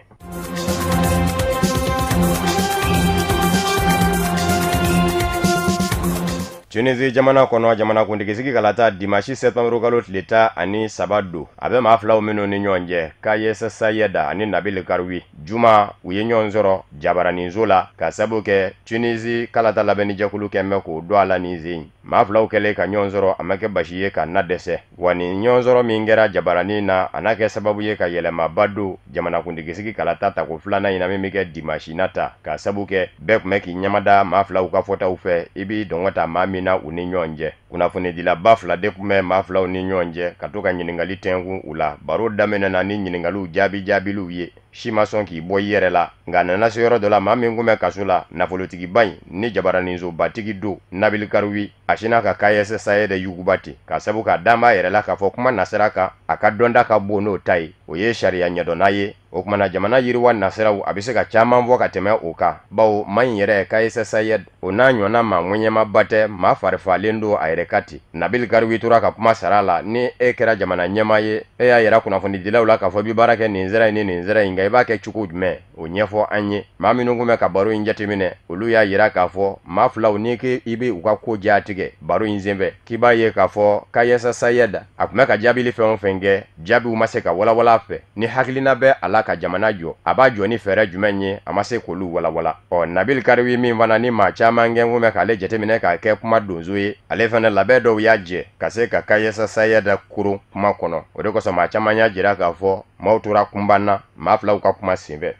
Tunisie jamana kɔnɔ jamanakuntigisigi kalata dimanche septembre kalo tile 13 don a bɛ maa filaw minnu ni ɲɔgɔn cɛ Kayes Sayeda ani Nabil Karoui juma u ye ɲɔgɔn sɔrɔ Jabaraninso la ka sabu kɛ Tunisie kalata labɛnni jɛkulu kɛn bɛ k'o don a la nin sen. maa filaw kɛlen ka ɲɔgɔn sɔrɔ a ma kɛ basi ye ka na dɛsɛ wa nin ɲɔgɔn sɔrɔ min kɛra Jabaranin na a n'a kɛ sababu ye ka yɛlɛmaba don jamanakuntigisigi kalata tako filanan in na min bɛ kɛ dimanche nata ka sabu kɛ bɛɛ tun bɛ k'i ɲɛmada maa filaw ka fɔtaw fɛ i b'i dɔngɔ ta maa min na u ni ɲɔgɔn cɛ. kunnafonidilaba fila de tun bɛ maa filaw ni ɲɔgɔn cɛ ka to ka ɲininkali tɛnkun u la. baro daminɛna ni ɲininkaliw jaabiliw ye. si ma sɔn k'i bɔ i yɛrɛ la nka a nana se yɔrɔ dɔ la maa min kun bɛ kaso la nafolotigiba in ni Jabaraninsobatigi don Nabil Karoui a sinna ka Kayes Sayeda yuguba ten ka sabu k'a dan b'a yɛrɛ la k'a fɔ kuma nasira kan a ka dɔnda ka bon n'o ta ye o ye sariya ɲɛdɔnna ye. o kumana jamana yiriwa nasiraw a bɛ se ka caman fɔ ka tɛmɛ o kan bawo maa in yɛrɛ Kayes Sayed o n'a ɲɔgɔnna maa ŋɛɲɛmaba tɛ maa farifalen don a yɛrɛ ka ten. Nabil Karoui tora ka kuma sara la ni e kɛra jamana ɲɛmaa ye e y'a yɛrɛ kunnafonidilaw la k'a fɔ i bɛ baara kɛ nin sira in ni nin sira in nka i b'a kɛ cogo jumɛn o ɲɛfɔ an ye. maa minnu kun bɛ ka baro in jateminɛ olu y'a yira k'a fɔ maa filaw ni i bɛ u ka ko jaatigɛ baro in senfɛ k'i b'a ye k'a fɔ Kayes Sayed a tun bɛ ka jaabili fɛn o fɛn kɛ jaabiw ma se ka walawala fɛ ni hakilina bɛ a la ka jamana jɔ a b'a jɔ ni fɛɛrɛ jumɛn ye a ma se k'olu walawala. Nabil Karoui min fana ni maa caman kɛ kun bɛ k'ale jateminɛ k'a kɛ kuma donso ye ale fana labɛn dɔw y'a jɛ ka se ka Kayes Sayed koron kuma kɔnɔ o de kosɔn maa caman y'a jira k'a fɔ maaw tora kunban na maa filaw ka kuma senfɛ.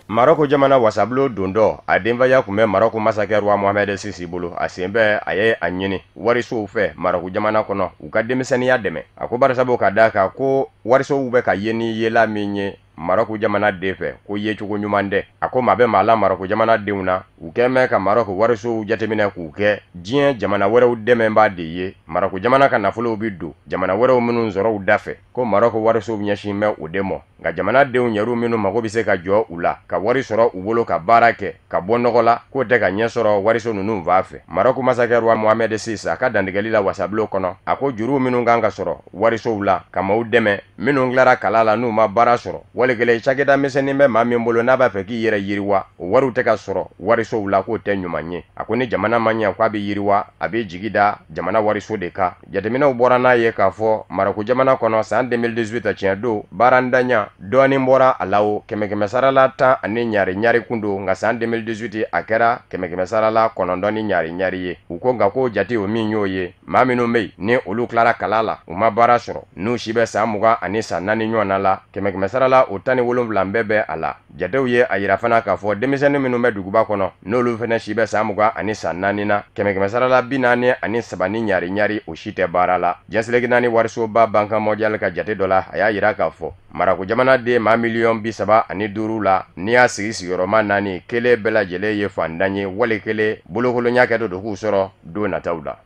Maroko jamana wasablo don dɔ a denbaya kun bɛ Maroko masakɛ roi Mohamed Sisi bolo a sen bɛ a ye a ɲini warisow fɛ Maroko jamana kɔnɔ u ka denmisɛnniya dɛmɛ a ko barisabu ka d'a kan ko warisow bɛ ka ye ni yela min ye Maroko jamana den fɛ ko ye cogo ɲuman dɛ a ko maa bɛ maa la Maroko jamana denw na u kɛn bɛ ka Maroko warisow jateminɛ k'u kɛ diɲɛ jamana wɛrɛw dɛmɛbaa de ye. Maroko jamana ka nafolow bi don jamana wɛrɛw minnu sɔrɔ u da fɛ ko Maroko warisow ɲɛsin bɛ o de mɔ nka jamana denw yɛrɛw minnu mago bɛ se ka jɔ u la ka wari sɔrɔ u bolo ka baara kɛ ka bɔ nɔgɔ la k'o tɛ ka ɲɛ sɔrɔ wariso ninnu f'a fɛ. Maroko masakɛ roi Mohamed Sisi a ka dantigɛli la wasabilo kɔnɔ a ko juruw minnu kan ka sɔrɔ warisow la ka maaw dɛmɛ minnu tilara kala la n'u ma baara sɔrɔ walikelen cakɛda misɛnnin bɛ maa min bolo n'a b'a fɛ k'i yɛrɛ yiriwa o wariw tɛ ka sɔrɔ warisow la k'o tɛ ɲuman ye. a ko ni jamana ma ɲɛ k'a bɛ yiriwa a bɛ jigi da jamana wariso de kan. jateminɛw bɔra n'a ye k'a fɔ Maroko jamana kɔnɔ san 2018 tiɲɛ don baarantanya dɔɔnin bɔra a la o 100 sarala 10 ani ɲari kun don nka san 2018 a kɛra 100 sarala 9 ni ɲari ye. u ko nka ko jate o min y'o ye maa minnu bɛ yen ni olu tilara kala la u ma baara sɔrɔ n'u si bɛ san 20 ani san 4 ɲɔgɔnna la 100 sarala o 17 bɛɛ bɛ a la. jatew ye a yira fana k'a fɔ denmisɛnnin minnu bɛ duguba kɔnɔ n'olu fana si bɛ san 20 ani san 4 na 100 sarala 40 ani 3 ni ɲari o si tɛ baara la. Jɛnselegi naani warisoba banka mondial ka jate dɔ la a y'a yira k'a fɔ Maroko jamana den maa 35,000 la n'i y'a sigi sigiyɔrɔma 4 kelen bɛɛ lajɛlen ye fantan ye wali kelen bolokolonya kɛ dɔ k'u sɔrɔ don nataw la.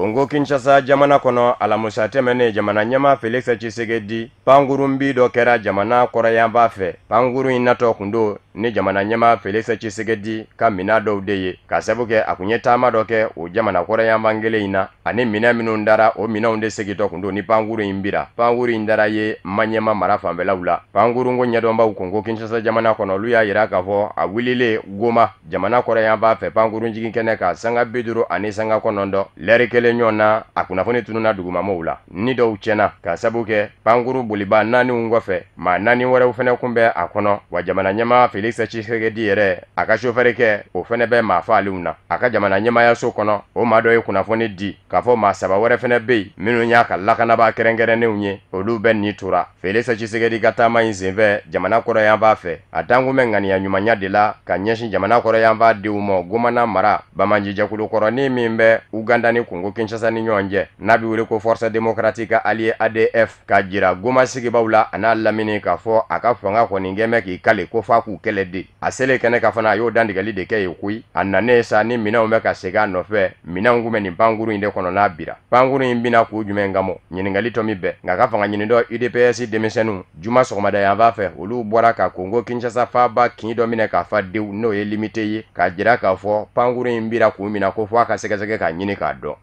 Kongo Kinshasa jamana kono alamusa temene jamana nyama Felix Tshisekedi pangurumbi do kera jamana korayamba fe panguru inato kundo ni jamana nyama Felix Tshisekedi ka mina do deye ka sabuke akunye tama doke o jamana korayamba ngele ina ani mina minundara o mina unde segito kundo ni panguru imbira panguru indara ye manyema marafa mbelaula panguru ngo nyadomba Kongo Kinshasa jamana kono luya yira ka fo awilile goma jamana korayamba fe panguru njigi kene ka sanga biduru ani sanga konondo lerikele nyona akuna foni tununa duguma moula ni do uchena ka sabuke panguru buliba nani ungofe ma nani wore ufene kumbe akono wa jamana nyama Felix Tshisekedi yere aka shofereke ufene be ma faluna aka jamana nyama ya sokono o madoye kuna foni di ka fo ma saba wore fene be minu nyaka lakana ba kerengere ne unye olu ben ni tura Felix Tshisekedi katama inzeve jamana koro yamba fe atangu mengani ya nyuma nyadila ka nyeshi jamana koro yamba di umo gumana mara bamanji jakulu koro ni mimbe Uganda ni Kongo Kinshasa ni nyonje nabi wile ko Force Démocratique Alliée ADF ka jira goma sigi bawla ana lamini ka fo aka fanga ko ningeme ki kale ko fa ku keledi asele kene ka fana yo dandigali de ke yukui anane sa ni mina o ka sega no fe mina ngume ni panguru inde kono na bira panguru imbina ku jume ngamo nyiningali to mibe ngaka fanga nyinindo UDPS demisenu juma sokmada ya va fe olu bora ka Kongo Kinshasa fa ba kido mine ka fa dew no e limité yi ka jira ka fo panguru imbira ku mina ko fo aka sega ka nyini ka do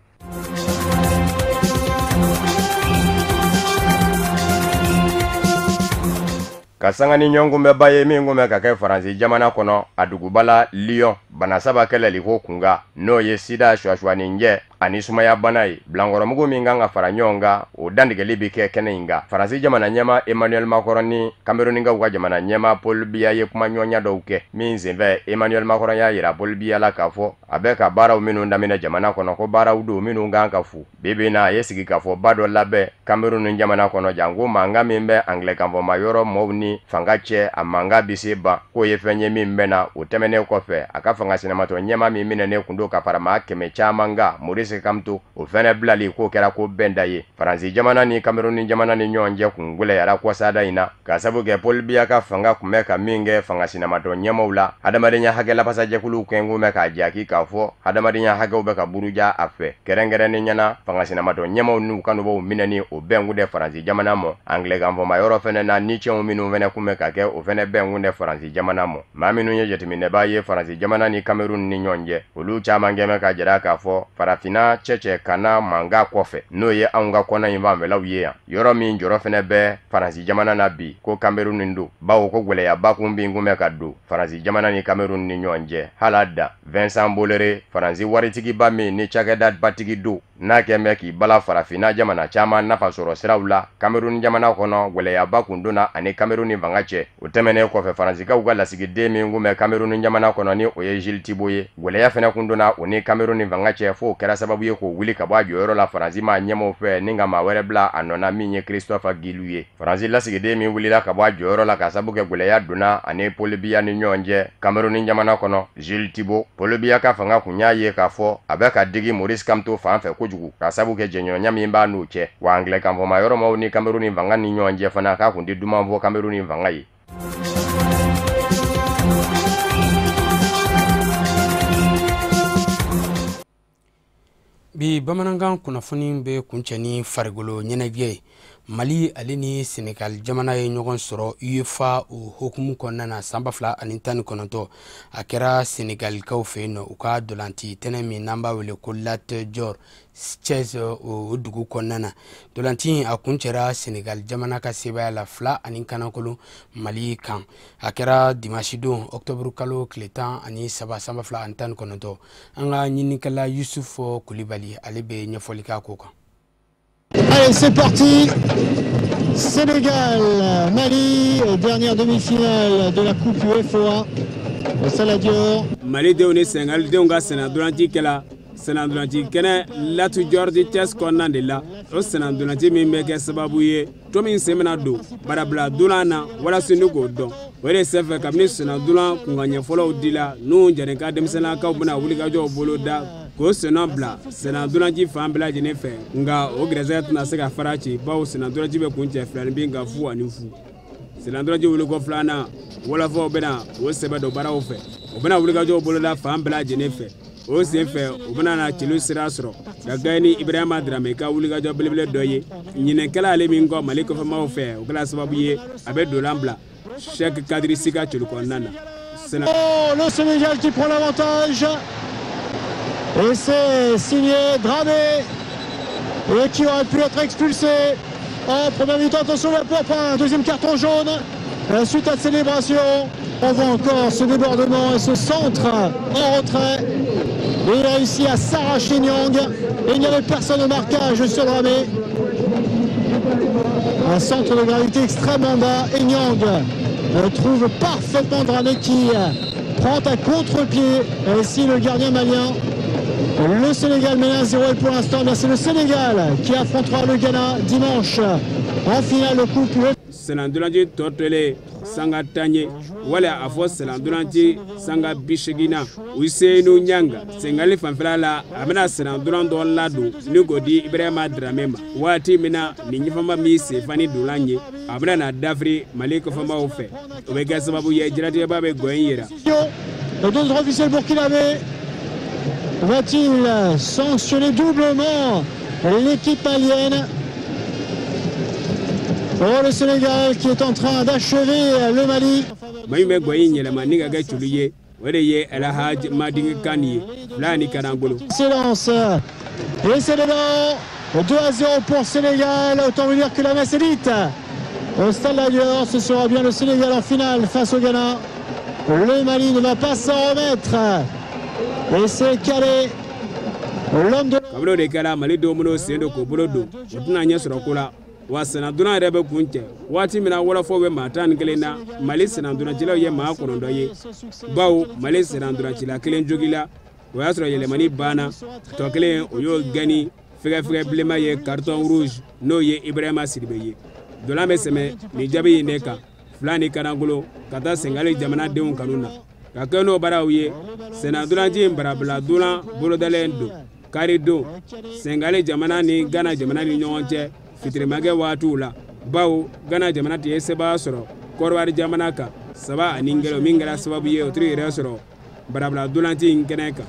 Kasangani nyongume baye mingume kake Faransi jamana kono adugubala Lyon banasaba kele liko kunga no ye sida shwashwa ninje anisuma ya banai blangoro mugo minganga faranyonga o dandige libike kene inga Faransi jamana nyama Emmanuel Macron ni Cameroon nga wa jamana nyama Paul Biya ye kuma nyonya douke minzimve Emmanuel Macron ya yira Paul Biya la kafo abeka bara uminu ndamina jamana kono ko bara udu minu nganga fu bebe na yesigi kafo bado labe Cameroon jamana kono jangu manga mimbe Anglican vo mayoro mowni fangache amanga bisiba ko yefenye mimbe na utemene kofe akafanga sinamato nyama mimine ne kundo kaparama keme chamanga Maurice Kamto ufene blali ko kera ko bendaye Faransi jamana ni Cameroon jamana ni nyonje kungule yara kwa sada ina kasabu ke Paul Biya ka fanga kumeka minge fanga sinamato nyama ula hadamadinya hagela pasaje kulu kengu meka jaki kafo hadamadinya hage ubeka buruja afe kerengere ni nyana fanga sinamato nyama unu kanubo minani obengu de Faransi jamana mo Anglican vo mayoro fene na niche uminu vene kumeka ke ufene bengu de Faransi jamana mo maminu nye jetimine baye Faransi jamana ni Cameroon ni nyonje ulu chama ngeme ka jara kafo farafina cheche kana manga kofe no ye anga kona imba la wiya yoro mi njoro fene be Faransi jamana na bi ko Cameroon ndu bawo ko gwele ya bakumbi ngume kaddu Faransi jamana ni Cameroon ni nyonje halada Vincent Bolere Faransi waritigi bami ni chageda batigi du na kemeki bala farafina jamana chama na fasoro sirawla Cameroon jamana kono gwele ya bakunduna ani Cameroon vangache utemene kofe Faransi ka ugala sigi demi ngume Cameroon jamana kono ni oye Gilles Tiboye gwele ya fene kunduna oni Cameroon vangache fo kera sababu ye ko wili ka bwa joro la Faransi ma nyemo fe ninga ma were bla anona minye Christophe Giluye Faransi la sigede mi wili la ka bwa joro la ka sababu ke gule ya duna ane Paul Biya ni nyonje Cameroon jamana kono Gilles Tibo Paul Biya ka fanga kunya ye ka fo abeka digi Maurice Kamto fa fe kujugu ka sababu ke jenyo nyami mba nuche wa Anglican vo mayoro ma ni Cameroon vanga ni nyonje fana ka kundi duma vo Cameroon vanga yi bi bamanangan kunnafoni be kunceni farigolo ɲɛnajɛ Mali ale ni Senegal jamana ye ɲɔgɔn sɔrɔ UEFA o hokumu kɔnɔna na san 2019 a kɛra Senegalikaw fɛ yen nɔ u ka dolanti tɛnɛ min n'an b'a wele ko Lat Dior Thiès o dugu kɔnɔna na dolanti a kun cɛra Senegal jamana ka sebaya la 2 ani kanakolon Mali kan a kɛra dimanche don octobre kalo tile 10 ani 3 san 2019 an ka ɲinikɛla Youssouf Koulibaly ale bɛ ɲɛfɔli k'a ko kan. Allez, c'est parti. Sénégal, Mali, dernière demi-finale de la Coupe UEFA. Lat Dior. Mali denw ni Sénégal denw ka sɛnɛdolanci kɛla sɛnɛdolanci kɛnɛ Lat Dior Thiès kɔnɔna de la o sɛnɛdolanci min bɛ kɛ sababu ye to min sen bɛna don barabila dolan na walasa ni k'o dɔn o de senfɛ kabini sɛnɛdolan kunkanɲɛfɔlɔw dila n'u jɛnɛka denmisɛnninakaw bɛna wulikajɔw bolo da ko sɛnɛ bila sɛnɛdolanci fan bɛɛ lajɛlen fɛ nka o gɛrɛsɛgɛ tɛna se ka fara ci bawo sɛnɛdolanci bɛ kun cɛ filani bin ka fu ani fu sɛnɛdolanci wuliko filanan wɔlɔfɔw bɛna o sɛbɛ don baaraw fɛ o bɛna wulikajɔw boloda fan bɛɛ lajɛlen fɛ o sen fɛ u bɛna na celu sira sɔrɔ ka gayini Ibrahima Drame ka wulikajɔ belebele dɔ ye ɲinɛkɛla ale min kɔ Mali kɔfɛmaaw fɛ o kɛla sababu ye a bɛ dolan bila Cheikh Kadri Si ka celu kɔnɔna na. Oh, le Sénégal qui prend l'avantage et c'est signé Dramé et qui aurait pu être expulsé en première mi-temps. Attention la pour un deuxième carton jaune suite à cette célébration. On voit encore ce débordement et ce centre en retrait. Et il a réussi à s'arracher Nyang et il n'y avait personne au marquage sur Dramé. Un centre de gravité extrêmement bas et Nyang trouve parfaitement Dramé qui prend à contre-pied. Et ici le gardien malien. Le Sénégal mène 1-0 et pour l'instant c'est le Sénégal qui affrontera le Ghana dimanche en finale de coupe. Selandulanji totele sanga tanye wala afo selandulanji sanga bishigina Ousseynou Nyanga sengali fanfela la amena selandulan do ladu ni godi Ibrahima Drame ma wati mina ni nyifama mi Sefani Doulanye amena na dafri Mali kofama ofe obega sababu ye jirati babe goyera. Le deux officiel burkinabé va-t-il sanctionner doublement l'équipe malienne? Oh, le Sénégal qui est en train d'achever le Mali. Silence. Et c'est dedans. 2-0 pour Sénégal. Autant vous dire que la messe est dite. Au stade d'ailleurs, ce sera bien le Sénégal en finale face au Ghana. Le Mali ne va pas s'en remettre. Et c'est calé. L'homme de... wa senaduna yɛrɛ bɛ kun cɛ waati min na wɔlɔfɔw bɛ maa tan ni kelen na Mali senadunacila ye maa 9 ye bawo Mali senadunacila kelen jogila o y'a sɔrɔ yɛlɛmani banna tɔ kelen o y'o gɛni fɛgɛfɛgɛ bilenma ye carton rouge n'o ye Ibrahima Sidibe ye dolan bɛ sɛmɛ ni jaabi in de kan fila ni kanagolo ka taa Senegali jamanadenw kanu na ka kɛ n'o baaraw ye senadunaji barabila dolan bolodalen don kari don Senegali jamana ni Ghana jamana ni ɲɔgɔn cɛ fitirimage waatu la bawo Ghana jamana tɛ seba sɔrɔ Kɔrɔwari jamana kan saba ani ngelo min kɛra sababu ye o tiri yɛrɛ sɔrɔ barabila dolanci in kɛnɛ kan.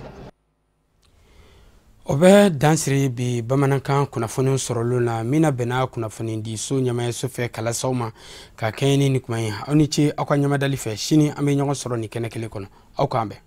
O bɛ dansiri bi bamanankan kunnafoni sɔrɔlo na mina bɛnna kunnafoni di so ɲamayaso fɛ kalasaw ma ka kɛɲɛ ni kuma ye aw ni ce aw ka ɲamadali fɛ sini an bɛ ɲɔgɔn sɔrɔ ni kɛnɛ kelen kɔnɔ aw k'an bɛn.